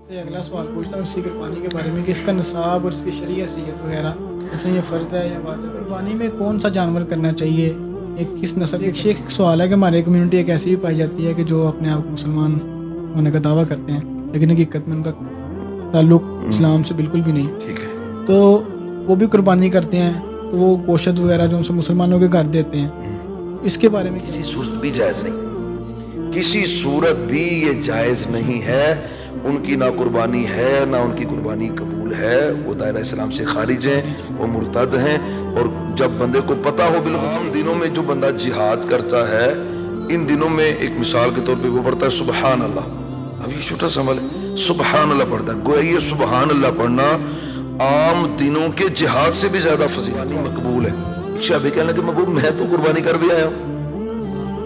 سے اگلا سوال پوچھتا ہوں اسی قربانی کے بارے میں کہ اس کا نصاب اور اس کی شرعی حیثیت وغیرہ، اس میں یہ فرض ہے یا واجب ہے؟ قربانی میں کون سا جانور کرنا چاہیے، ایک کس نسل؟ ایک شیخ سوال ہے کہ ہماری کمیونٹی ایک ایسی بھی پائی جاتی ہے کہ جو اپنے آپ کو مسلمان ہونے کا دعویٰ کرتے ہیں لیکن حقیقت میں ان کا تعلق اسلام سے بالکل بھی نہیں، ٹھیک ہے، تو وہ بھی قربانی کرتے ہیں، تو وہ گوشت وغیرہ جو ان سے مسلمانوں کے گھر دیتے ہیں، اس کے بارے میں کسی صورت بھی جائز نہیں، کسی صورت بھی یہ جائز نہیں ہے۔ ان کی نہ قربانی ہے نہ ان کی قربانی قبول ہے، وہ دائرہ اسلام سے خارج ہیں، وہ مرتد ہیں۔ اور جب بندے کو پتہ ہو بالخصوص دنوں میں جو بندہ جہاد کرتا ہے، ان دنوں میں ایک مثال کے طور پہ وہ پڑھتا ہے سبحان اللہ، اب یہ چھوٹا سا عمل ہے، سبحان اللہ پڑھتا ہے، گویا یہ سبحان اللہ پڑھنا عام دنوں کے جہاد سے بھی زیادہ فضیلت مقبول ہے۔ شاہ کہنے لگے محبوب میں تو قربانی کر بھی آیا ہوں۔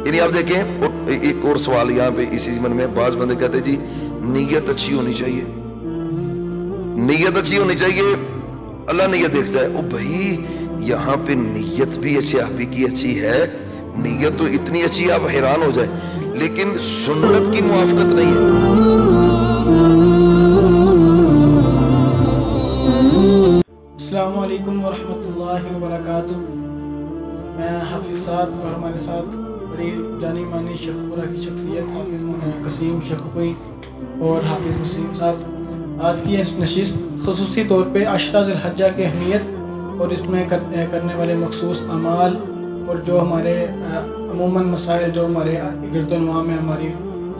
یعنی آپ دیکھیں، ایک اور سوال یہاں پہ اسی زمن میں بعض بندے کہتے ہیں جی نیت اچھی ہونی چاہیے، نیت اچھی ہونی چاہیے، اللہ نیت دیکھتا ہے۔ او بھائی یہاں پہ نیت بھی اچھی آپ کی اچھی ہے، نیت تو اتنی اچھی آپ حیران ہو جائیں، لیکن سنت کی موافقت نہیں ہے۔ السلام علیکم ورحمۃ اللہ وبرکاتہ۔ میں حافظ صاحب اور ہمارے ساتھ بڑی جانی مانی شیخوپورہ کی شخصیت حافظ قسیم شیخوپوری اور حافظ وسیم صاحب، آج کی اس نشست خصوصی طور پہ عشرہ ذی الحجہ کی اہمیت اور اس میں کرنے والے مخصوص اعمال اور جو ہمارے عموماً مسائل جو ہمارے گرد و نواح میں ہماری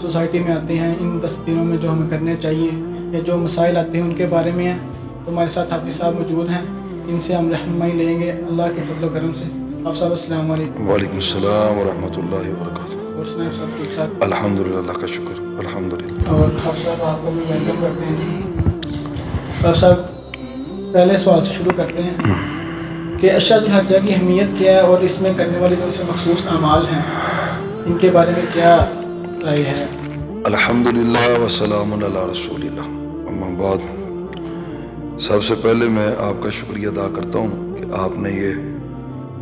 سوسائٹی میں آتے ہیں، ان 10 دنوں میں جو ہمیں کرنے چاہیے یا جو مسائل آتے ہیں ان کے بارے میں ہیں، تو ہمارے ساتھ حافظ صاحب موجود ہیں، ان سے ہم رہنمائی لیں گے اللہ کے فضل و کرم سے۔ حافظ صاحب السلام علیکم۔ وعلیکم السلام ورحمۃ اللہ وبرکاتہ۔ اور سنائیں صاحب ٹھیک ٹھاک؟ الحمدللہ، اللہ کا شکر، الحمدللہ۔ اور حافظ صاحب آپ کو بھی ویلکم کرتے ہیں۔ حافظ صاحب پہلے سوال سے شروع کرتے ہیں کہ عشرہ ذی الحجہ کی اہمیت کیا ہے اور اس میں کرنے والے جو سے مخصوص اعمال ہیں ان کے بارے میں کیا رائے ہے؟ الحمدللہ وسلام علی رسول اللہ، اما بعد، سب سے پہلے میں آپ کا شکریہ ادا کرتا ہوں کہ آپ نے یہ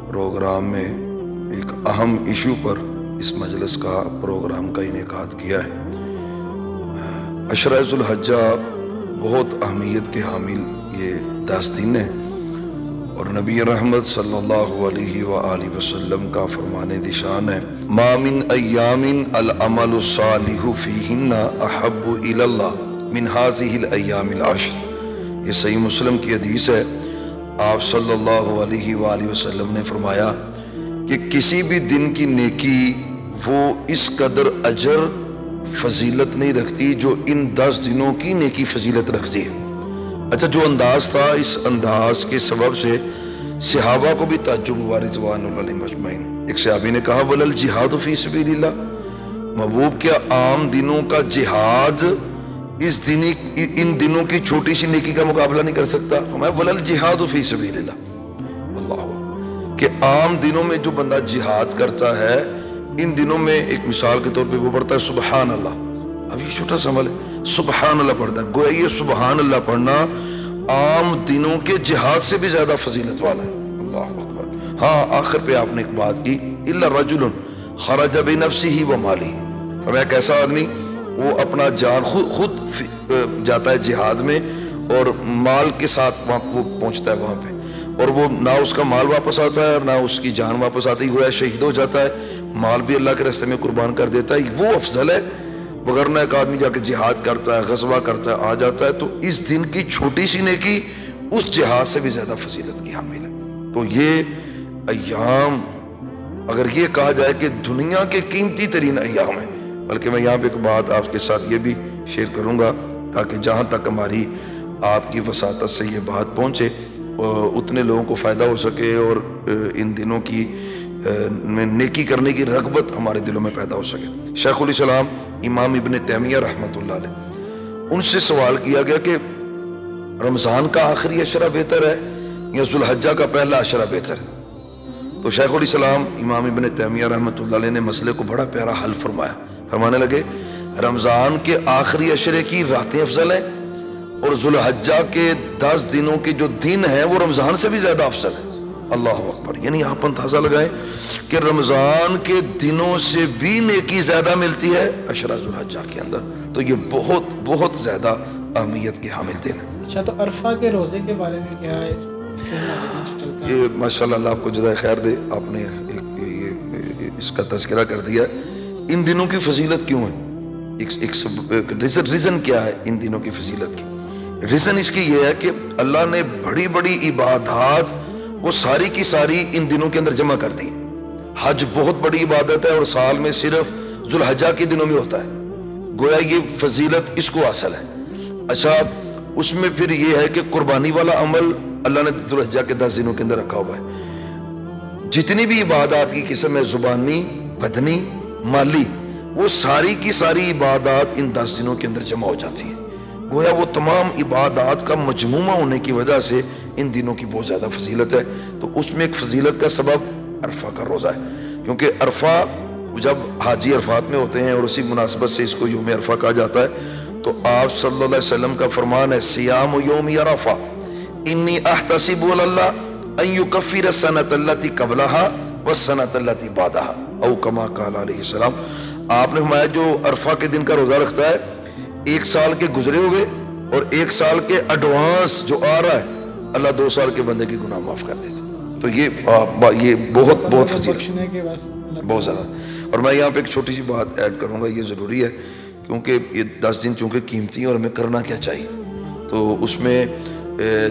پروگرام میں ایک اہم ایشو پر اس مجلس کا پروگرام کا انعقاد کیا ہے۔ عشرہ ذی الحجہ بہت اہمیت کے حامل یہ 10 دن ہیں، اور نبی رحمت صلی اللہ علیہ وآلہ وسلم کا فرمان دشان ہے، ما من ایام العمل الصالح فیہن احب الی اللہ من ہذہ الایام العشر۔ یہ صحیح مسلم کی حدیث ہے، آپ صلی اللہ علیہ وآلہ وسلم نے فرمایا کہ کسی بھی دن کی نیکی وہ اس قدر اجر فضیلت نہیں رکھتی جو ان 10 دنوں کی نیکی فضیلت رکھتی ہے۔ اچھا، جو انداز تھا، اس انداز کے سبب سے صحابہ کو بھی تعجب ہوا رضوان اللہ علیہم اجمعین۔ ایک صحابی نے کہا وَلَا الْجِهَادُ فِي سَبِيلِ اللَّهِ، محبوب کیا عام دنوں کا جہاد ان دنوں کی چھوٹی سی نیکی کا مقابلہ نہیں کر سکتا؟ ہمیں وَلَا الْجِهَادُ فِي سَبِيلِ اللَّهِ، اللہ کہ عام دنوں میں جو بندہ جہاد کرتا ہے، ان دنوں میں ایک مثال کے طور پہ وہ پڑھتا ہے سبحان اللہ، اب یہ چھوٹا سا عمل ہے، سبحان اللہ پڑھتا ہے، گویا یہ سبحان اللہ پڑھنا عام دنوں کے جہاد سے بھی زیادہ فضیلت والا ہے۔ اللہ اکبر۔ ہاں، آخر پہ آپ نے ایک بات کی، الا رجل خرج بنفسه وماله، ہمیں ایک ایسا آدمی وہ اپنا جان خود جاتا ہے جہاد میں اور مال کے ساتھ وہ پہنچتا ہے وہاں پہ، اور وہ نہ اس کا مال واپس آتا ہے اور نہ اس کی جان واپس آتی، گویا شہید ہو جاتا ہے، مال بھی اللہ کے راستے میں قربان کر دیتا ہے، وہ افضل ہے۔ وگرنہ ایک آدمی جا کے جہاد کرتا ہے، غزوہ کرتا ہے، آ جاتا ہے، تو اس دن کی چھوٹی سی نیکی اس جہاد سے بھی زیادہ فضیلت کی حامل ہے۔ تو یہ ایام، اگر یہ کہا جائے کہ دنیا کے قیمتی ترین ایام ہیں، بلکہ میں یہاں پہ ایک بات آپ کے ساتھ یہ بھی شیئر کروں گا تاکہ جہاں تک ہماری آپ کی وساطت سے یہ بات پہنچے اتنے لوگوں کو فائدہ ہو سکے اور ان دنوں کی نیکی کرنے کی رغبت ہمارے دلوں میں پیدا ہو سکے۔ شیخ الاسلام امام ابن تیمیہ رحمۃ اللہ علیہ، ان سے سوال کیا گیا کہ رمضان کا آخری عشرہ بہتر ہے یا ذو الحجہ کا پہلا عشرہ بہتر ہے؟ تو شیخ الاسلام امام ابن تیمیہ رحمۃ اللہ علیہ نے مسئلے کو بڑا پیارا حل فرمایا، فرمانے لگے رمضان کے آخری عشرے کی راتیں افضل ہیں اور ذو الحجہ کے 10 دنوں کے جو دن ہیں وہ رمضان سے بھی زیادہ افضل ہیں۔ اللہ اکبر۔ یعنی آپ اندازہ لگائیں کہ رمضان کے دنوں سے بھی نیکی زیادہ ملتی ہے عشرہ ذو الحجہ کے اندر، تو یہ بہت بہت زیادہ اہمیت کے حامل دن ہے۔ اچھا، تو عرفہ کے روزے کے بارے میں کیا ہے؟ یہ ماشاءاللہ اللہ آپ کو جزائے خیر دے، آپ نے اس کا تذکرہ کر دیا۔ ان دنوں کی فضیلت کیوں ہے؟ ریزن کیا ہے ان دنوں کی فضیلت کی؟ ریزن اس کی یہ ہے کہ اللہ نے بڑی بڑی عبادات وہ ساری کی ساری ان دنوں کے اندر جمع کر دی۔ حج بہت بڑی عبادت ہے اور سال میں صرف ذوالحجہ کے دنوں میں ہوتا ہے، گویا یہ فضیلت اس کو حاصل ہے۔ اچھا، اس میں پھر یہ ہے کہ قربانی والا عمل اللہ نے ذوالحجہ کے 10 دنوں کے اندر رکھا ہوا ہے۔ جتنی بھی عبادات کی قسم ہے، زبانی، بدنی، مالی، وہ ساری کی ساری عبادات ان 10 دنوں کے اندر جمع ہو جاتی ہیں۔ گویا وہ تمام عبادات کا مجموعہ ہونے کی وجہ سے ان دنوں کی بہت زیادہ فضیلت ہے۔ تو اس میں ایک فضیلت کا سبب عرفہ کا روزہ ہے، کیونکہ عرفہ جب حاجی عرفات میں ہوتے ہیں اور اسی مناسبت سے اس کو یوم عرفہ کہا جاتا ہے، تو آپ صلی اللہ علیہ وسلم کا فرمان ہے سیام یوم عرفہ انی احتسب اللہ ان یکفر السنۃ التی قبلها والسنۃ التی بعدها او کما قال علیہ السلام۔ آپ نے فرمایا جو عرفہ کے دن کا روزہ رکھتا ہے، ایک سال کے گزرے ہوئے اور ایک سال کے ایڈوانس جو آ رہا ہے، اللہ 2 سال کے بندے کے گناہ معاف کر دیتے۔ تو یہ بہت فضیلت، بہت زیادہ۔ اور میں یہاں پہ ایک چھوٹی سی بات ایڈ کروں گا، یہ ضروری ہے کیونکہ یہ 10 دن چونکہ قیمتی ہیں اور ہمیں کرنا کیا چاہیے۔ تو اس میں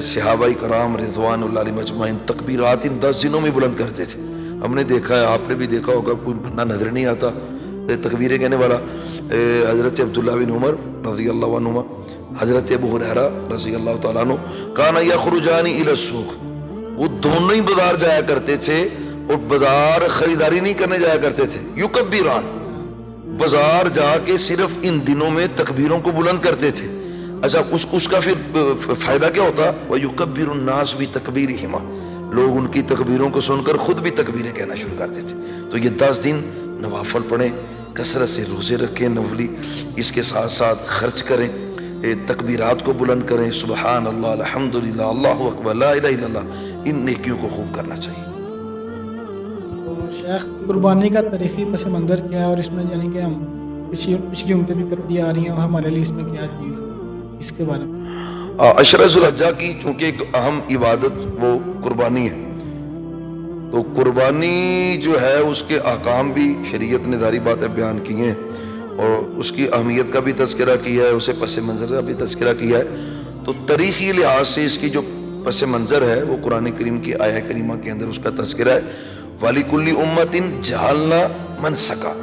صحابہ کرام رضوان اللہ علیہم اجمعین تکبیرات ان 10 دنوں میں بلند کرتے تھے۔ ہم نے دیکھا ہے، آپ نے بھی دیکھا ہوگا، کوئی بندہ نظر نہیں آتا تکبیریں کہنے والا۔ حضرت عبداللہ بن عمر رضی اللہ عنہما، حضرت ابو ہریرہ رضی اللہ تعالیٰ عنہ، کانا یخرجان الی السوق، وہ دونوں ہی بازار جایا کرتے تھے اور بازار خریداری نہیں کرنے جایا کرتے تھے، یکبران، بازار جا کے صرف ان دنوں میں تکبیروں کو بلند کرتے تھے۔ اچھا، اس کا پھر فائدہ کیا ہوتا؟ وَيُكَبِّرُ النَّاسُ بِتَكْبِيرِهِمَا، لوگ ان کی تکبیروں کو سن کر خود بھی تکبیریں کہنا شروع کر دیتے۔ تو یہ 10 دن نوافل پڑھیں، کثرت سے روزے رکھیں نفلی، اس کے ساتھ ساتھ خرچ کریں، تکبیرات کو بلند کریں، سبحان اللہ، الحمدللہ، اللہ اکبر، لا الہ الا اللہ، ان نیکیوں کو خوب کرنا چاہیے۔ شیخ، قربانی کا تاریخی پس منظر کیا ہے اور اس میں یعنی کہ ہم پچھلی امتیں بھی کرتی آ رہی ہیں اور ہمارے لیے اس میں کیا چیز ہے، اس کے بارے میں؟ عشرہ ذوالحجہ کی چونکہ ایک اہم عبادت وہ قربانی ہے، تو قربانی جو ہے اس کے احکام بھی شریعت نے ظاہری باتیں بیان کی ہیں اور اس کی اہمیت کا بھی تذکرہ کیا ہے، اسے پس منظر کا بھی تذکرہ کیا ہے۔ تو تاریخی لحاظ سے اس کی جو پس منظر ہے وہ قرآن کریم کی آیہ کریمہ کے اندر اس کا تذکرہ ہے، وَلِكُلِّ أُمَّةٍ جَعَلْنَا مَنْسَكًا،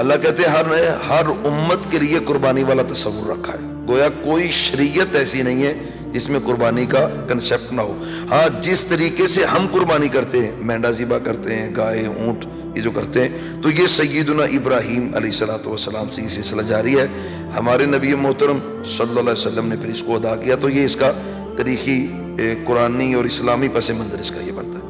اللہ کہتے ہیں ہر امت کے لیے قربانی والا تصور رکھا ہے۔ گویا کوئی شریعت ایسی نہیں ہے جس میں قربانی کا کنسیپٹ نہ ہو۔ ہاں، جس طریقے سے ہم قربانی کرتے ہیں، مینڈا ذبح کرتے ہیں، گائے، اونٹ، یہ جو کرتے ہیں، تو یہ سیدنا ابراہیم علیہ السلام سے یہ سلسلہ جاری ہے۔ ہمارے نبی محترم صلی اللہ علیہ وسلم نے پھر اس کو ادا کیا، تو یہ اس کا تاریخی قرآنی اور اسلامی پس منظر اس کا یہ بنتا ہے۔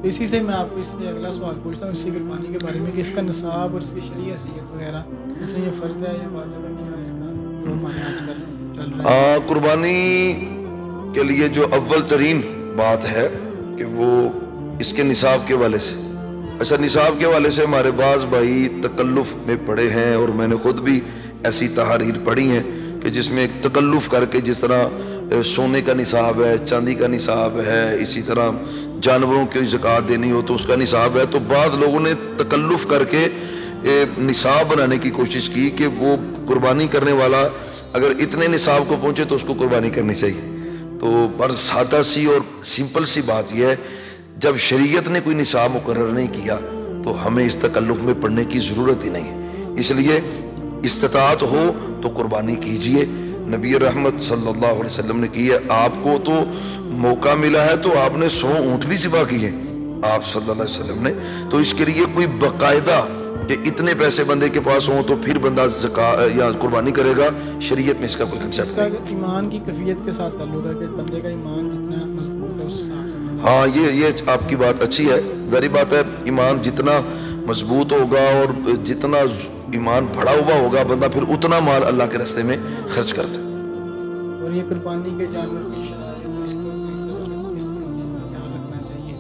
اسی سے میں آپ کو اس سے اگلا سوال پوچھتا ہوں، اسی قربانی کے بارے میں، کہ اس کا نصاب اور اس کی شرعی حیثیت وغیرہ، اس میں یہ فرض ہے یا واجب ہے یا اس کا جو ہمارے آج کل چل رہا ہے؟ قربانی کے لیے جو اول ترین بات ہے کہ وہ اس کے نصاب کے والے سے، اچھا نصاب کے والے سے ہمارے بعض بھائی تکلف میں پڑے ہیں اور میں نے خود بھی ایسی تحاریر پڑھی ہیں کہ جس میں ایک تکلف کر کے، جس طرح سونے کا نصاب ہے، چاندی کا نصاب ہے، اسی طرح جانوروں کی زکوٰۃ دینی ہو تو اس کا نصاب ہے، تو بعض لوگوں نے تکلف کر کے نصاب بنانے کی کوشش کی کہ وہ قربانی کرنے والا اگر اتنے نصاب کو پہنچے تو اس کو قربانی کرنی چاہیے۔ تو پر سادہ سی اور سمپل سی بات یہ ہے، جب شریعت نے کوئی نصاب مقرر نہیں کیا تو ہمیں اس تکلف میں پڑنے کی ضرورت ہی نہیں ہے۔ اس لیے استطاعت ہو تو قربانی کیجئے، نبی رحمت صلی اللہ علیہ وسلم نے کی ہے۔ آپ کو تو موقع ملا ہے تو آپ نے 100 اونٹ بھی ذبح کیے آپ صلی اللہ علیہ وسلم نے، تو اس کے لیے کوئی باقاعدہ کہ اتنے پیسے بندے کے پاس ہوں تو پھر بندہ یا قربانی کرے گا، شریعت میں اس کا کوئی کنسیپٹ نہیں۔ ایمان کی کیفیت کے ساتھ تعلق ہے کہ بندے کا ایمان جتنا مضبوط ہے اس سے، ہاں یہ آپ کی بات اچھی ہے، ظاہری بات ہے ایمان جتنا مضبوط ہوگا اور جتنا ایمان بڑھا ہوا ہوگا بندہ پھر اتنا مال اللہ کے راستے میں خرچ کرتا ہے۔ اور یہ قربانی کے جانور کی شرائط اور اس کو کس چیز کا خیال رکھنا چاہیے،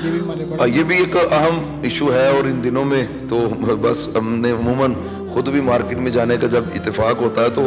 یہ بھی ہمارے بڑے یہ بھی ایک اہم ایشو ہے، اور ان دنوں میں تو بس ہم نے عموماً خود بھی مارکیٹ میں جانے کا جب اتفاق ہوتا ہے تو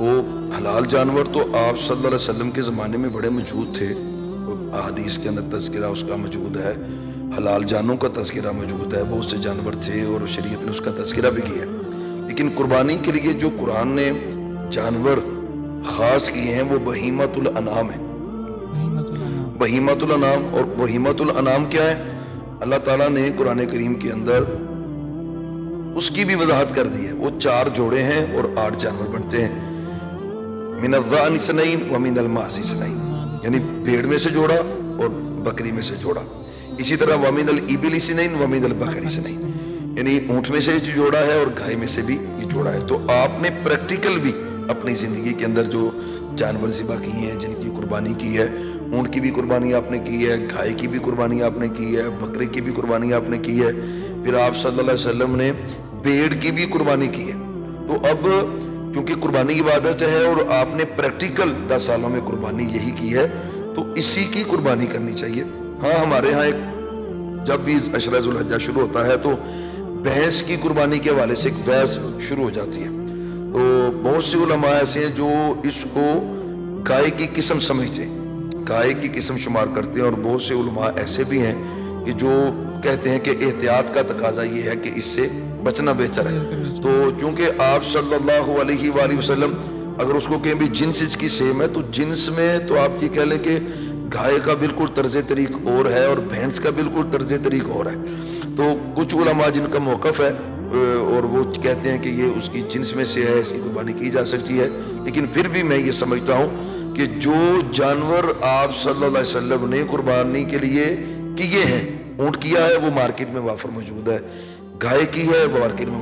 وہ حلال جانور تو آپ صلی اللہ علیہ وسلم کے زمانے میں بڑے موجود تھے، حدیث کے اندر تذکرہ اس کا موجود ہے، حلال جانوں کا تذکرہ موجود ہے، بہت سے جانور تھے اور شریعت نے اس کا تذکرہ بھی کیا ہے۔ لیکن قربانی کے لیے جو قرآن نے جانور خاص کیے ہیں وہ بہیمۃ الانعام ہے۔ بہیمۃ الانعام، اور بہیمۃ الانعام کیا ہے؟ اللہ تعالیٰ نے قرآن کریم کے اندر اس کی بھی وضاحت کر دی ہے۔ وہ 4 جوڑے ہیں اور 8 جانور بنتے ہیں، من الضأن اثنین ومن المعز اثنین، یعنی بھیڑ میں سے جوڑا اور بکری میں سے جوڑا۔ اسی طرح ومن الابل اثنین ومن البقر اثنین، یعنی اونٹ میں سے جوڑا ہے اور گائے میں سے بھی یہ جوڑا ہے۔ تو آپ نے پریکٹیکل بھی اپنی زندگی کے اندر جو جانور ذبح کیے ہیں، جن کی قربانی کی ہے، اونٹ کی بھی قربانی آپ نے کی ہے، گائے کی بھی قربانی آپ نے کی ہے، بکرے کی بھی قربانی آپ نے کی ہے، پھر آپ صلی اللہ علیہ وسلم نے بھیڑ کی بھی قربانی کی ہے۔ تو اب کیونکہ قربانی عبادت ہے اور آپ نے پریکٹیکل 10 سالوں میں قربانی یہی کی ہے، تو اسی کی قربانی کرنی چاہیے۔ ہاں ہمارے ہاں جب بھی عشرہ ذو الحجہ شروع ہوتا ہے تو بھینس کی قربانی کے حوالے سے ایک بحث شروع ہو جاتی ہے۔ تو بہت سے علماء ایسے ہیں جو اس کو گائے کی قسم سمجھتے ہیں، گائے کی قسم شمار کرتے ہیں، اور بہت سے علماء ایسے بھی ہیں کہ جو کہتے ہیں کہ احتیاط کا تقاضا یہ ہے کہ اس سے بچنا بہتر ہے۔ تو چونکہ آپ صلی اللہ علیہ وآلہ وسلم اگر اس کو کہیں بھی جنس اس کی سیم ہے، تو جنس میں تو آپ یہ کہہ لیں کہ گائے کا بالکل طرز طریق اور ہے اور بھینس کا بالکل طرز طریق اور ہے۔ تو کچھ علماء جن کا موقف ہے اور وہ کہتے ہیں کہ یہ اس کی جنس میں سے ہے، اس کی قربانی کی جا سکتی ہے، لیکن پھر بھی میں یہ سمجھتا ہوں کہ جو جانور آپ صلی اللہ علیہ وسلم نے قربانی کے لیے کیے ہیں، اونٹ کیا ہے وہ مارکیٹ میں وافر موجود ہے، گائے کی ہے وہ مارکیٹ میں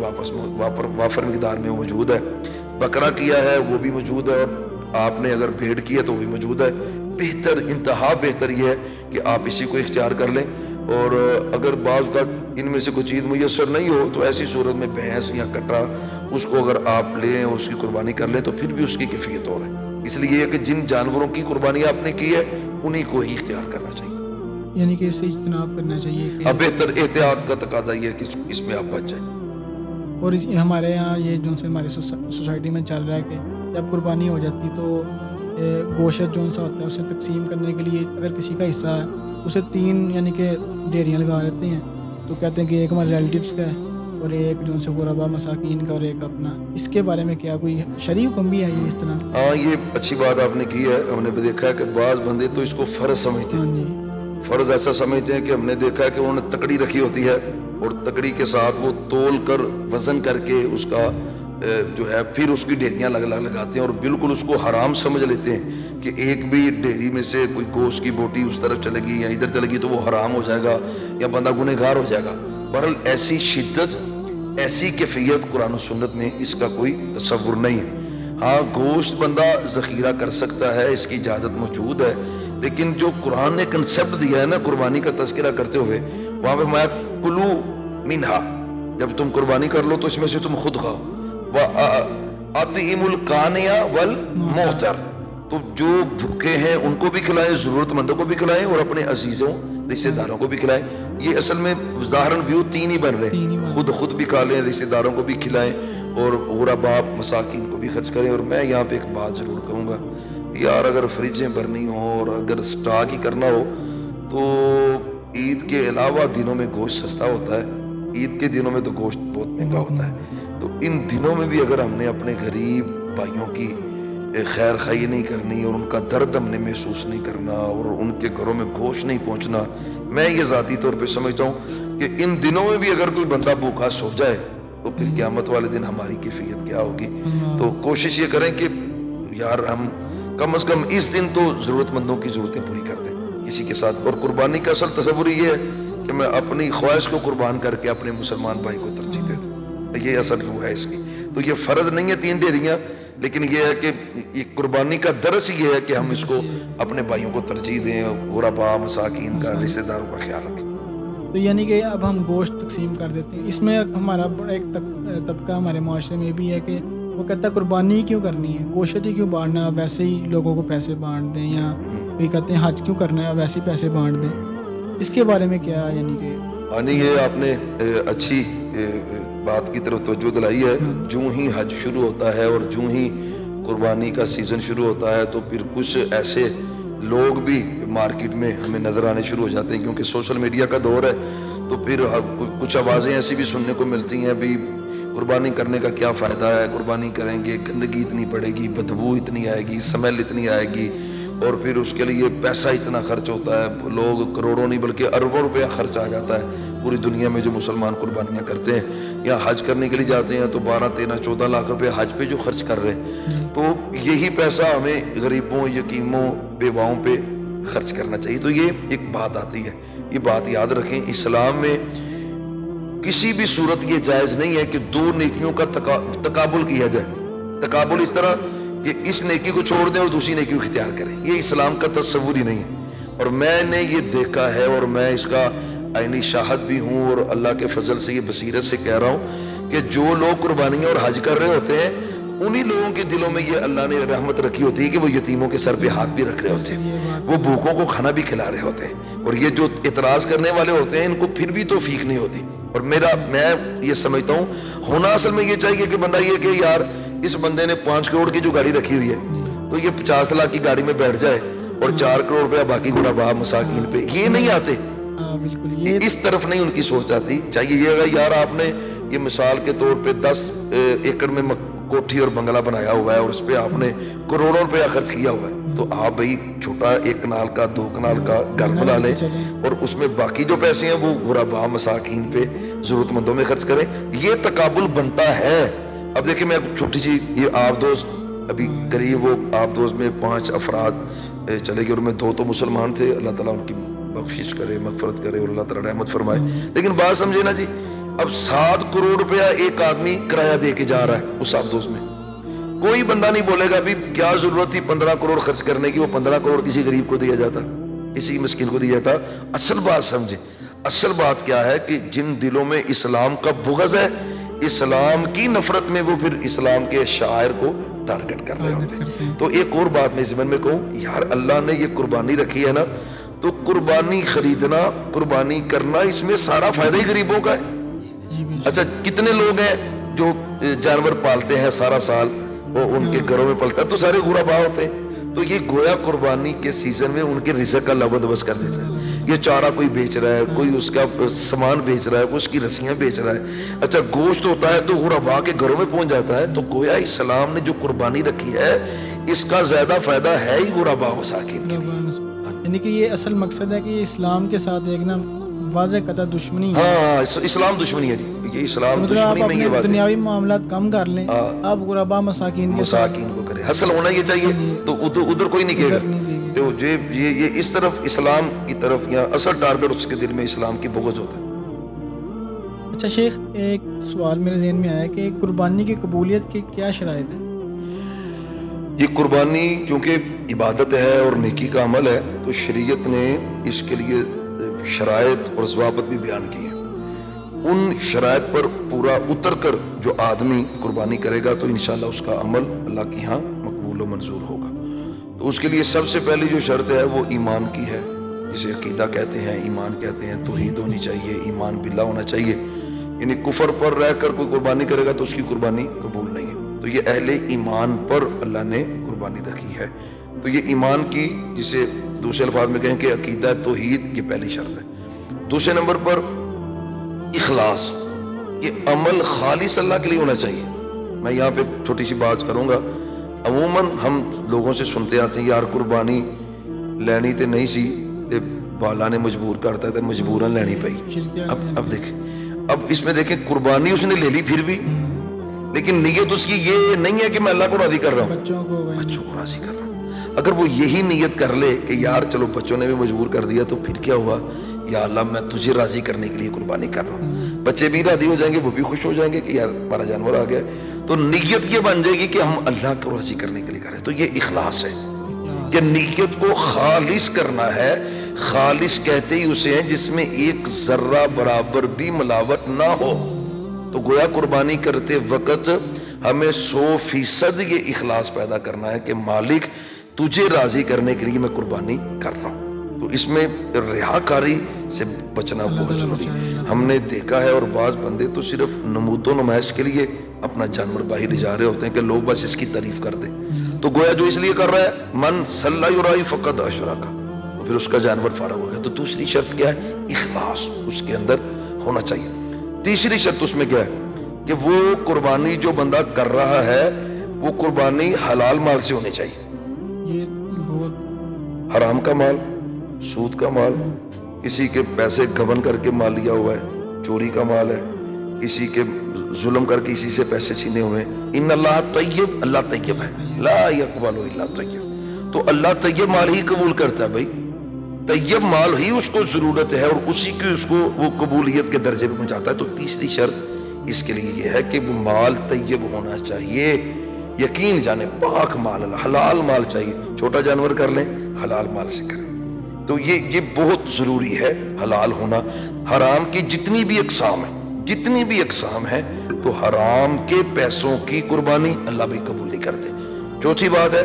وافر مقدار میں موجود ہے، بکرا کیا ہے وہ بھی موجود ہے، اور آپ نے اگر بھیڑ کی ہے تو وہ بھی موجود ہے۔ بہتر، انتہا بہتر یہ ہے کہ آپ اسی کو اختیار کر لیں، اور اگر بعض کا ان میں سے کوئی چیز میسر نہیں ہو تو ایسی صورت میں بھینس یا کٹا اس کو اگر آپ لیں اور اس کی قربانی کر لیں تو پھر بھی اس کی کیفیت اور ہے۔ اس لیے یہ کہ جن جانوروں کی قربانی آپ نے کی ہے انہی کو ہی اختیار کرنا چاہیے، یعنی کہ اس سے اجتناب کرنا چاہیے کہ اب بہتر احتیاط کا تقاضا یہ ہے کہ اس میں آپ بچ جائیں۔ اور ہمارے یہاں یہ جو سے ہماری سوسائٹی میں چل رہا ہے کہ جب قربانی ہو جاتی تو گوشت جو سا ہوتا ہے اسے تقسیم کرنے کے لیے اگر کسی کا حصہ ہے اسے 3 یعنی کہ ڈیریاں لگا دیتے ہیں، تو کہتے ہیں کہ ایک ہمارے ریلیٹیوز کا ہے اور ایک جو سے غربا مساکین کا اور ایک اپنا۔ اس کے بارے میں کیا کوئی شرعی حکم بھی ہے یہ اس طرح؟ ہاں یہ اچھی بات آپ نے کی ہے۔ ہم نے بھی دیکھا ہے کہ بعض بندے تو اس کو فرض سمجھتے ہیں، ہاں جی، فرض ایسا سمجھتے ہیں کہ ہم نے دیکھا ہے کہ انہوں نے تکڑی رکھی ہوتی ہے اور تکڑی کے ساتھ وہ تول کر وزن کر کے اس کا جو ہے پھر اس کی ڈیریاں لگاتے ہیں اور بالکل اس کو حرام سمجھ لیتے ہیں کہ ایک بھی ڈیری میں سے کوئی گوشت کی بوٹی اس طرف چلے گی یا ادھر چلے گی تو وہ حرام ہو جائے گا یا بندہ گنہگار ہو جائے گا۔ بہرحال ایسی شدت، ایسی کیفیت قرآن و سنت میں اس کا کوئی تصور نہیں ہے۔ ہاں گوشت بندہ ذخیرہ کر سکتا ہے، اس کی اجازت موجود ہے، لیکن جو قرآن نے کنسیپٹ دیا ہے نا قربانی کا تذکرہ کرتے ہوئے، وہاں پہ فرمایا کلو منہا، جب تم قربانی کر لو تو اس میں سے تم خود کھاؤ، وَأَطْعِمُ الْقَانِعَ وَالْمُعْتَرَ، تو جو بھوکے ہیں ان کو بھی کھلائیں، ضرورت مندوں کو بھی کھلائیں اور اپنے عزیزوں رشتہ داروں کو بھی کھلائیں۔ یہ اصل میں ظاہراً ویو 3 ہی بن رہے ہیں، خود بھی کھا لیں، رشتہ داروں کو بھی کھلائیں اور غرباء مساکین کو بھی خرچ کریں۔ اور میں یہاں پہ ایک بات ضرور کہوں گا یار، اگر فریجیں بھرنی ہوں اور اگر سٹاک ہی کرنا ہو تو عید کے علاوہ دنوں میں گوشت سستا ہوتا ہے، عید کے دنوں میں تو گوشت بہت مہنگا ہوتا ہے۔ تو ان دنوں میں بھی اگر ہم نے اپنے غریب بھائیوں کی خیر خواہی نہیں کرنی اور ان کا درد ہم نے محسوس نہیں کرنا اور ان کے گھروں میں گوشت نہیں پہنچنا، میں یہ ذاتی طور پہ سمجھتا ہوں کہ ان دنوں میں بھی اگر کوئی بندہ بھوکا سو جائے تو پھر قیامت والے دن ہماری کیفیت کیا ہوگی۔ تو کوشش یہ کریں کہ یار ہم کم از کم اس دن تو ضرورت مندوں کی ضرورتیں پوری کر دیں کسی کے ساتھ۔ اور قربانی کا اصل تصور یہ ہے کہ میں اپنی خواہش کو قربان کر کے اپنے مسلمان بھائی کو ترجیح دے دوں، یہ اصل روح ہے اس کی۔ تو یہ فرض نہیں ہے 3 ڈیریاں، لیکن یہ ہے کہ یہ قربانی کا درس یہ ہے کہ ہم اس کو اپنے بھائیوں کو ترجیح دیں، غرباء مساکین کا، رشتہ داروں کا خیال رکھیں۔ تو یعنی کہ اب ہم گوشت تقسیم کر دیتے ہیں، اس میں ہمارا ایک طبقہ ہمارے معاشرے میں بھی ہے کہ وہ کہتا ہے قربانی کیوں کرنی ہے، گوشت ہی کیوں بانٹنا ہے، ویسے ہی لوگوں کو پیسے بانٹ دیں، یا کوئی کہتے ہیں حج کیوں کرنا ہے ویسے ہی پیسے بانٹ دیں۔ اس کے بارے میں کیا یعنی کہ یہ آپ نے اچھی بات کی طرف توجہ دلائی ہے۔ جو ہی حج شروع ہوتا ہے اور جو ہی قربانی کا سیزن شروع ہوتا ہے تو پھر کچھ ایسے لوگ بھی مارکیٹ میں ہمیں نظر آنے شروع ہو جاتے ہیں، کیونکہ سوشل میڈیا کا دور ہے، تو پھر کچھ آوازیں ایسی بھی سننے کو ملتی ہیں بھی قربانی کرنے کا کیا فائدہ ہے، قربانی کریں گے گندگی اتنی پڑے گی، بدبو اتنی آئے گی، سمیل اتنی آئے گی، اور پھر اس کے لیے پیسہ اتنا خرچ ہوتا ہے، لوگ کروڑوں نہیں بلکہ اربوں روپیہ خرچ آ جاتا ہے پوری دنیا میں جو مسلمان قربانیاں کرتے ہیں یا حج کرنے کے لیے جاتے ہیں تو 12 13 14 لاکھ روپے حج پہ جو خرچ کر رہے ہیں، تو یہی پیسہ ہمیں غریبوں، یتیموں، بیواؤں پہ خرچ کرنا چاہیے۔ تو یہ ایک بات آتی ہے، یہ بات یاد رکھیں، اسلام میں کسی بھی صورت یہ جائز نہیں ہے کہ دو نیکیوں کا تقابل کیا جائے۔ تقابل اس طرح کہ اس نیکی کو چھوڑ دیں اور دوسری نیکی کو اختیار کریں، یہ اسلام کا تصور ہی نہیں ہے۔ اور میں نے یہ دیکھا ہے اور میں اس کا عینی شاہد بھی ہوں، اور اللہ کے فضل سے یہ بصیرت سے کہہ رہا ہوں کہ جو لوگ قربانیاں اور حج کر رہے ہوتے ہیں انہی لوگوں کے دلوں میں یہ اللہ نے رحمت رکھی ہوتی ہے کہ وہ یتیموں کے سر پہ ہاتھ بھی رکھ رہے ہوتے ہیں، وہ بھوکوں کو کھانا بھی کھلا رہے ہوتے ہیں، اور یہ جو اعتراض کرنے والے ہوتے ہیں ان کو پھر بھی توفیق نہیں ہوتی۔ اور میں یہ سمجھتا ہوں ہونا اصل میں یہ چاہیے کہ بندہ یہ کہ یار اس بندے نے 5 کروڑ کی جو گاڑی رکھی ہوئی ہے تو یہ 50 لاکھ کی گاڑی میں بیٹھ جائے اور 4 کروڑ روپیہ باقی غرباء مساکین پہ، یہ نہیں آتے، اس طرف نہیں ان کی سوچ آتی۔ چاہیے یہ اگر یار آپ نے یہ مثال کے طور پہ 10 ایکڑ میں کوٹھی اور بنگلہ بنایا ہوا ہے اور اس پہ آپ نے کروڑوں روپیہ خرچ کیا ہوا ہے، تو آپ بھائی چھوٹا 1 کنال کا 2 کنال کا گھر بنا لیں اور اس میں باقی جو پیسے ہیں وہ غرباء مساکین پہ ضرورت مندوں میں خرچ کریں، یہ تقابل بنتا ہے۔ اب دیکھیں میں چھوٹی سی یہ آپ دوست ابھی قریب وہ آپ دوست میں 5 افراد چلے گئے اور میں 2 تو مسلمان تھے، اللہ تعالیٰ ان کی بخشش کرے، مغفرت کرے اور اللہ تعالیٰ رحمت فرمائے، لیکن بات سمجھے نا جی، اب 7 کروڑ روپیہ ایک آدمی کرایہ دے کے جا رہا ہے اس آپ دوست میں، کوئی بندہ نہیں بولے گا بھی کیا ضرورت تھی 15 کروڑ خرچ کرنے کی، وہ 15 کروڑ کسی غریب کو دیا جاتا، کسی مسکین کو دیا جاتا۔ اصل بات سمجھے، اصل بات کیا ہے کہ جن دلوں میں اسلام کا بغض ہے، اسلام کی نفرت میں وہ پھر اسلام کے شاعر کو ٹارگٹ کر رہے ہوتے ہیں۔ تو ایک اور بات میں ضمن میں کہوں، یار اللہ نے یہ قربانی رکھی ہے نا، تو قربانی خریدنا، قربانی کرنا، اس میں سارا فائدہ ہی غریبوں کا ہے۔ اچھا کتنے لوگ ہیں جو جانور پالتے ہیں سارا سال، وہ ان کے گھروں میں پلتا ہے، تو سارے غرباء ہوتے ہیں، تو یہ گویا قربانی کے سیزن میں ان کے رزق کا بندوبست کر دیتا ہے۔ یہ چارہ کوئی بیچ رہا ہے، کوئی اس کا سامان بیچ رہا ہے، کوئی اس کی رسیاں بیچ رہا ہے، اچھا گوشت ہوتا ہے تو غرباء کے گھروں میں پہنچ جاتا ہے، تو گویا اسلام نے جو قربانی رکھی ہے اس کا زیادہ فائدہ ہے ہی غرباء مساکین کے لیے۔ یعنی کہ یہ اصل مقصد ہے کہ یہ اسلام کے ساتھ ایک نا واضح قطع دشمنی ہے۔ ہاں اسلام دشمنی ہے جی، یہ اسلام دشمنی میں یہ بات ہے۔ دنیاوی معاملات کم کر لیں، آپ غرباء مساکین کو کریں، حاصل ہونا یہ چاہیے، تو ادھر کوئی نہیں کہے گا، تو یہ اس طرف اسلام کی طرف یا اصل ٹارگٹ اس کے دل میں اسلام کی بغض ہوتا ہے۔ اچھا شیخ، ایک سوال میرے ذہن میں آیا کہ قربانی کی قبولیت کی کیا شرائط ہے؟ یہ قربانی کیونکہ عبادت ہے اور نیکی کا عمل ہے، تو شریعت نے اس کے لیے شرائط اور ضوابط بھی بیان کی ہیں۔ ان شرائط پر پورا اتر کر جو آدمی قربانی کرے گا تو انشاءاللہ اس کا عمل اللہ کی ہاں مقبول و منظور ہوگا۔ تو اس کے لیے سب سے پہلی جو شرط ہے وہ ایمان کی ہے، جسے عقیدہ کہتے ہیں، ایمان کہتے ہیں، توحید ہونی چاہیے، ایمان باللہ ہونا چاہیے، یعنی کفر پر رہ کر کوئی قربانی کرے گا تو اس کی قربانی قبول نہیں ہے۔ تو یہ اہل ایمان پر اللہ نے قربانی رکھی ہے، تو یہ ایمان کی، جسے دوسرے الفاظ میں کہیں کہ عقیدہ توحید، یہ پہلی شرط ہے۔ دوسرے نمبر پر اخلاص، یہ عمل خالص اللہ کے لیے ہونا چاہیے۔ میں یہاں پہ چھوٹی سی بات کروں گا، عموماً ہم لوگوں سے سنتے آتے ہیں یار قربانی لینی تے نہیں سی تے بالا نے مجبور کرتا ہے، مجبوراً لینی پئی۔ اب دیکھیں، اب اس میں دیکھیں قربانی اس نے لے لی پھر بھی، لیکن نیت اس کی یہ نہیں ہے کہ میں اللہ کو راضی کر رہا ہوں، بچوں کو راضی کر رہا ہوں۔ اگر وہ یہی نیت کر لے کہ یار چلو بچوں نے بھی مجبور کر دیا تو پھر کیا ہوا، یا اللہ میں تجھے راضی کرنے کے لیے قربانی کر رہا ہوں، بچے بھی راضی ہو جائیں گے، وہ بھی خوش ہو جائیں گے کہ یار ہمارا جانور آ گیا، تو نیت یہ بن جائے گی کہ ہم اللہ کو راضی کرنے کے لیے کر رہے ہیں۔ تو یہ اخلاص ہے، کہ نیت کو خالص کرنا ہے۔ خالص کہتے ہی اسے ہیں جس میں ایک ذرہ برابر بھی ملاوٹ نہ ہو۔ تو گویا قربانی کرتے وقت ہمیں 100% یہ اخلاص پیدا کرنا ہے کہ مالک تجھے راضی کرنے کے لیے میں قربانی کر رہا ہوں۔ تو اس میں ریاکاری سے بچنا بہت ضروری ہے۔ ہم نے دیکھا ہے، اور بعض بندے تو صرف نمود و نمائش کے لیے اپنا جانور باہر لے جا رہے ہوتے ہیں کہ لوگ بس اس کی تعریف کر دیں، تو گویا جو اس لیے کر رہا ہے من صلی یرائی فقد اشرک، تو پھر اس کا جانور فارغ ہو گیا۔ تو دوسری شرط کیا ہے؟ اخلاص اس کے اندر ہونا چاہیے۔ تیسری شرط اس میں کیا ہے کہ وہ قربانی جو بندہ کر رہا ہے وہ قربانی حلال مال سے ہونی چاہیے۔ یہ بہت حرام کا مال، سود کا مال، کسی کے پیسے گبن کر کے مال لیا ہوا ہے، چوری کا مال ہے، کسی کے ظلم کر کے اسی سے پیسے چھینے ہوئے ہیں۔ ان اللہ طیب، اللہ طیب ہے، لا یقبل الا طیب، تو اللہ طیب مال ہی قبول کرتا ہے بھائی، طیب مال ہی اس کو ضرورت ہے اور اسی کی اس کو وہ قبولیت کے درجے پہ پہنچاتا ہے۔ تو تیسری شرط اس کے لیے یہ ہے کہ وہ مال طیب ہونا چاہیے، یقین جانے پاک مال، حلال مال چاہیے، چھوٹا جانور کر لیں حلال مال سے کریں، تو یہ بہت ضروری ہے حلال ہونا۔ حرام کی جتنی بھی اقسام ہیں، جتنی بھی اقسام ہیں، تو حرام کے پیسوں کی قربانی اللہ بھی قبول نہیں کرتے۔ چوتھی بات ہے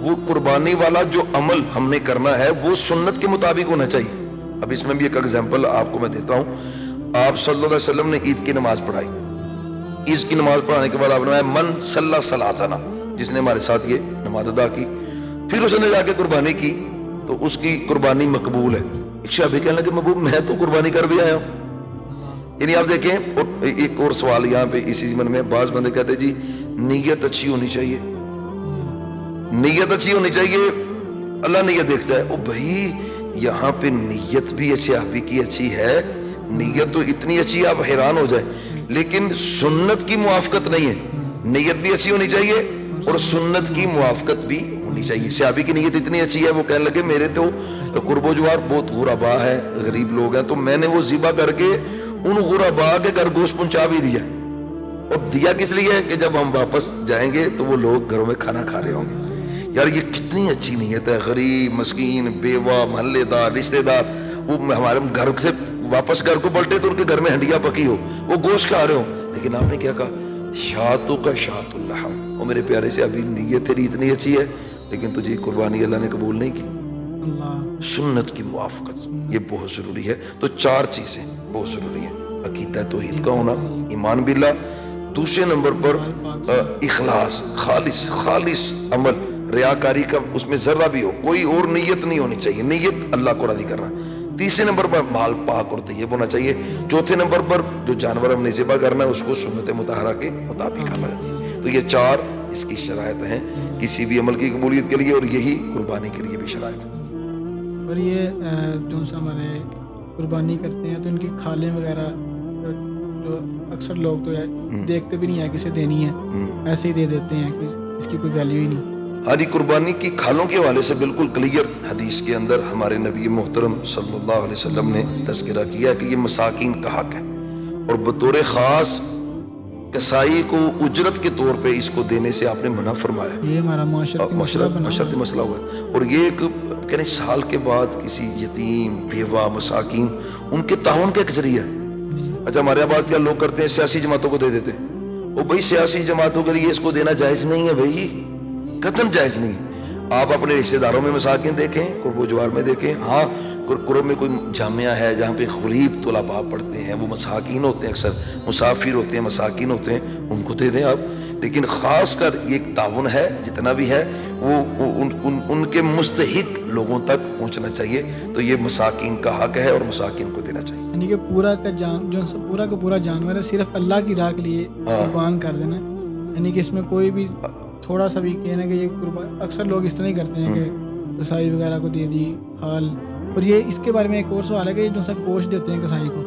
وہ قربانی والا جو عمل ہم نے کرنا ہے وہ سنت کے مطابق ہونا چاہیے۔ اب اس میں بھی ایک اگزامپل آپ کو میں دیتا ہوں۔ آپ صلی اللہ علیہ وسلم نے عید کی نماز پڑھائی، عید کی نماز پڑھانے کے بعد آپ نے من صلی صلاتنا، جس نے ہمارے ساتھ یہ نماز ادا کی، پھر اس نے جا کے قربانی کی تو اس کی قربانی مقبول ہے۔ ایک صحابی کہنے لگے محبوب میں تو قربانی کر بھی آیا ہوں۔ یعنی آپ دیکھیں، اور ایک اور سوال یہاں پہ اسی ضمن میں، بعض بندے کہتے جی نیت اچھی ہونی چاہیے، نیت اچھی ہونی چاہیے، اللہ نیت دیکھتا ہے۔ او بھائی یہاں پہ نیت بھی صحابی کی اچھی ہے، نیت تو اتنی اچھی آپ حیران ہو جائے، لیکن سنت کی موافقت نہیں ہے۔ نیت بھی اچھی ہونی چاہیے اور سنت کی موافقت بھی ہونی چاہیے۔ صحابی کی نیت اتنی اچھی ہے، وہ کہنے لگے میرے تو قرب و جوار بہت غربا ہے، غریب لوگ ہیں، تو میں نے وہ ذبح کر کے ان غربا کے گھر گوشت پہنچا بھی دیا، اور دیا کس لیے ہے کہ جب ہم واپس جائیں گے تو وہ لوگ گھروں میں کھانا کھا رہے ہوں گے۔ یار یہ کتنی اچھی نیت ہے، غریب مسکین بیوہ محلے دار رشتہ دار وہ ہمارے گھر سے واپس گھر کو پلٹے تو ان کے گھر میں ہنڈیا پکی ہو، وہ گوشت کھا رہے ہو، لیکن آپ نے کیا کہا شاتوں کا شات اللحم۔ اور میرے پیارے سے ابھی نیت تیری اتنی اچھی ہے لیکن تجھے قربانی اللہ نے قبول نہیں کی۔ سنت کی موافقت یہ بہت ضروری ہے۔ تو چار چیزیں بہت ضروری ہیں، عقیدہ توحید کا ہونا، ایمان باللہ، دوسرے نمبر پر اخلاص، خالص عمل، ریاکاری کا اس میں ذرہ بھی ہو، کوئی اور نیت نہیں ہونی چاہیے، نیت اللہ کو راضی کرنا۔ تیسرے نمبر پر مال پاک اور طیب ہونا چاہیے۔ چوتھے نمبر پر جو جانور ہم نے ذبح کرنا ہے اس کو سنت مطہرہ کے مطابق کرنا ہے۔ تو یہ چار اس کی شرائط ہیں کسی بھی عمل کی قبولیت کے لیے، اور یہی قربانی کے لیے بھی شرائط ہے۔ اور یہ جو ہمارے قربانی کرتے ہیں تو ان کی کھالیں وغیرہ جو اکثر لوگ تو دیکھتے بھی نہیں ہے کسے دینی ہے، ایسے ہی دے دیتے ہیں کہ اس کی کوئی ویلیو ہی نہیں۔ ہاری قربانی کی کھالوں کے حوالے سے بالکل کلیئر حدیث کے اندر ہمارے نبی محترم صلی اللہ علیہ وسلم نے تذکرہ کیا کہ یہ مساکین کا حق ہے، اور بطور خاص کسائی کو اجرت کے طور پہ اس کو دینے سے آپ نے منع فرمایا۔ یہ ہمارا معاشرتی مسئلہ ہوا ہے، اور یہ ایک کہنے سال کے بعد کسی یتیم بیوہ مساکین ان کے تعاون کا ایک ذریعہ ہے۔ اچھا ہمارے بعد کیا لوگ کرتے ہیں سیاسی جماعتوں کو دے دیتے ہیں، وہ بھائی سیاسی جماعتوں کے لیے اس کو دینا جائز نہیں ہے، بھائی قطعاً جائز نہیں۔ آپ اپنے رشتہ داروں میں مساکین دیکھیں، قرب و جوار میں دیکھیں، ہاں قرب میں کوئی جامعہ ہے جہاں پہ غریب طلباء پڑھتے ہیں، وہ مساکین ہوتے ہیں، اکثر مسافر ہوتے ہیں، مساکین ہوتے ہیں، ان کو دے دیں آپ۔ لیکن خاص کر یہ ایک تعاون ہے، جتنا بھی ہے وہ ان کے مستحق لوگوں تک پہنچنا چاہیے۔ تو یہ مساکین کا حق ہے اور مساکین کو دینا چاہیے۔ یعنی کہ پورا کا پورا جانور ہے صرف اللہ کی راہ کے لیے قربان کر دینا، یعنی کہ اس میں کوئی بھی تھوڑا سا بھی کہنا کہ یہ قربان، اکثر لوگ اس طرح ہی کرتے ہیں کہ کسائی وغیرہ کو دے دی کھال۔ اور یہ اس کے بارے میں ایک اور سوال ہے کہ جو سا گوشت دیتے ہیں کسائی کو،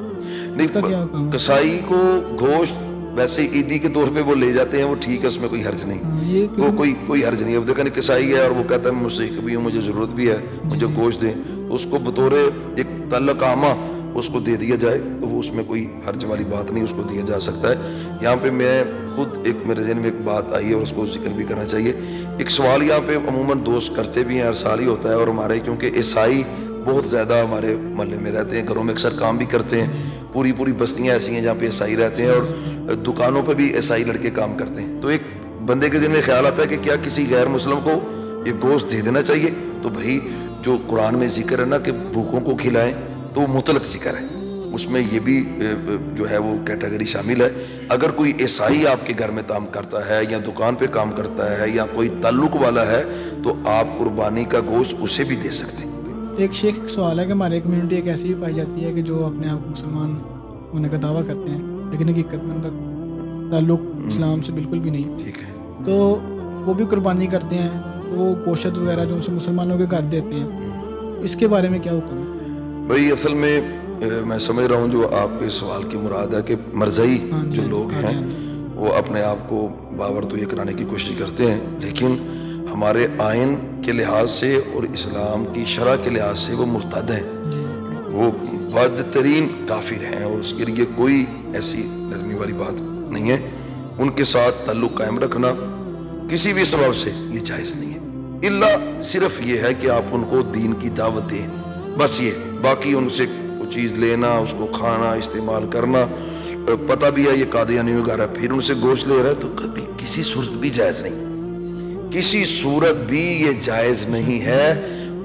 اس کا کیا حکم ہے؟ کسائی کو گوشت ویسے عیدی کے طور پہ وہ لے جاتے ہیں، وہ ٹھیک ہے، اس میں کوئی حرج نہیں، وہ کوئی حرج نہیں ہے۔ اب دیکھا نہیں کسائی ہے اور وہ کہتا ہے مستحق بھی ہوں، مجھے ضرورت بھی ہے، مجھے گوشت دیں، تو اس کو بطور ایک تعلق عامہ اس کو دے دیا جائے، تو وہ اس میں کوئی حرج والی بات نہیں، اس کو دیا جا سکتا ہے۔ یہاں پہ میں خود ایک میرے ذہن میں ایک بات آئی ہے اور اس کو ذکر بھی کرنا چاہیے۔ ایک سوال یہاں پہ عموماً دوست کرتے بھی ہیں، ہر سال ہی ہوتا ہے، اور ہمارے کیونکہ عیسائی بہت زیادہ ہمارے محلے میں رہتے ہیں، گھروں میں اکثر کام بھی کرتے ہیں، پوری بستیاں ایسی ہیں جہاں پہ عیسائی رہتے ہیں، اور دکانوں پہ بھی عیسائی لڑکے کام کرتے ہیں۔ تو ایک بندے کے ذہن میں خیال آتا ہے کہ کیا کسی غیر مسلم کو یہ گوشت دے دینا چاہیے؟ تو بھائی جو قرآن میں ذکر ہے نا کہ بھوکوں کو کھلائیں، تو وہ مطلق ذکر ہے، اس میں یہ بھی جو ہے وہ کیٹیگری شامل ہے. اگر کوئی عیسائی آپ کے گھر میں کام کرتا ہے یا دکان پہ کام کرتا ہے یا کوئی تعلق والا ہے تو آپ قربانی کا گوشت اسے بھی دے سکتے ہیں. ایک شیخ ایک سوال ہے کہ ہماری کمیونٹی ایک ایسی بھی پائی جاتی ہے کہ جو اپنے آپ کو مسلمان ہونے کا دعویٰ کرتے ہیں لیکن حقیقت میں ان کا تعلق اسلام سے بالکل بھی نہیں. ٹھیک ہے. تو وہ بھی قربانی کرتے ہیں تو وہ گوشت وغیرہ جو ان سے مسلمانوں کے گھر دیتے ہیں, اس کے بارے میں کیا حکم ہے؟ بھائی اصل میں میں سمجھ رہا ہوں جو آپ کے سوال کی مراد ہے کہ مرزائی جو لوگ ہیں وہ اپنے آپ کو باور تو یہ کرانے کی کوشش کرتے ہیں لیکن ہمارے آئین کے لحاظ سے اور اسلام کی شرع کے لحاظ سے وہ مرتد ہیں, وہ بدترین کافر ہیں اور اس کے لیے کوئی ایسی نرمی والی بات نہیں ہے. ان کے ساتھ تعلق قائم رکھنا کسی بھی سبب سے یہ جائز نہیں ہے, الا صرف یہ ہے کہ آپ ان کو دین کی دعوت دیں, بس یہ. باقی ان سے کوئی چیز لینا, اس کو کھانا, استعمال کرنا, پتہ بھی ہے یہ قادیانی وغیرہ پھر ان سے گوشت لے رہا ہے تو کبھی کسی صورت بھی جائز نہیں, کسی صورت بھی یہ جائز نہیں ہے.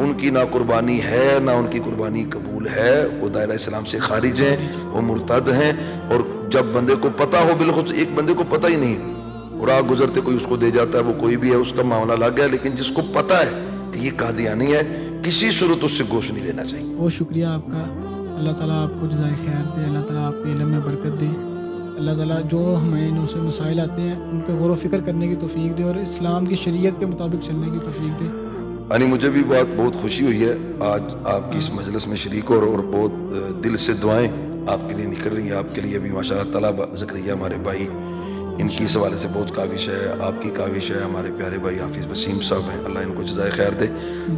ان کی نہ قربانی ہے نہ ان کی قربانی قبول ہے, وہ دائرہ اسلام سے خارج ہیں, وہ مرتد ہیں. اور جب بندے کو پتہ ہو, بالخصوص ایک بندے کو پتہ ہی نہیں اور آگ گزرتے کوئی اس کو دے جاتا ہے, وہ کوئی بھی ہے اس کا معاملہ الگ ہے, لیکن جس کو پتہ ہے کہ یہ قادیانی ہے کسی صورت اس سے گوشت نہیں لینا چاہیے. بہت شکریہ آپ کا, اللہ تعالیٰ آپ کو جزائے خیر دے, اللہ تعالیٰ آپ کے علم میں برکت دے, اللہ تعالیٰ جو ہمیں ان سے مسائل آتے ہیں ان پہ غور و فکر کرنے کی توفیق دے اور اسلام کی شریعت کے مطابق چلنے کی توفیق دے. یعنی مجھے بھی بہت خوشی ہوئی ہے آج آپ کی اس مجلس میں شریک اور بہت دل سے دعائیں آپ کے لیے نکل رہی ہیں. آپ کے لیے بھی ماشاءاللہ طلبہ زکریا ہمارے بھائی, ان کی اس حوالے سے بہت کاوش ہے, آپ کی کاوش ہے, ہمارے پیارے بھائی حافظ وسیم صاحب ہیں, اللہ ان کو جزائے خیر دے.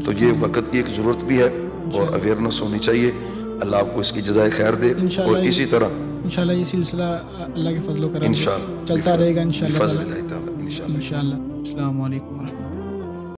تو یہ وقت کی ایک ضرورت بھی ہے اور اویئرنیس ہونی چاہیے, اللہ آپ کو اس کی جزائے خیر دے. اور اسی طرح انشاءاللہ یہ سلسلہ اللہ کے فضل و کرم سے انشاءاللہ چلتا رہے گا انشاءاللہ. بفضل اللہ تعالی انشاءاللہ. السلام علیکم ورحمۃ اللہ.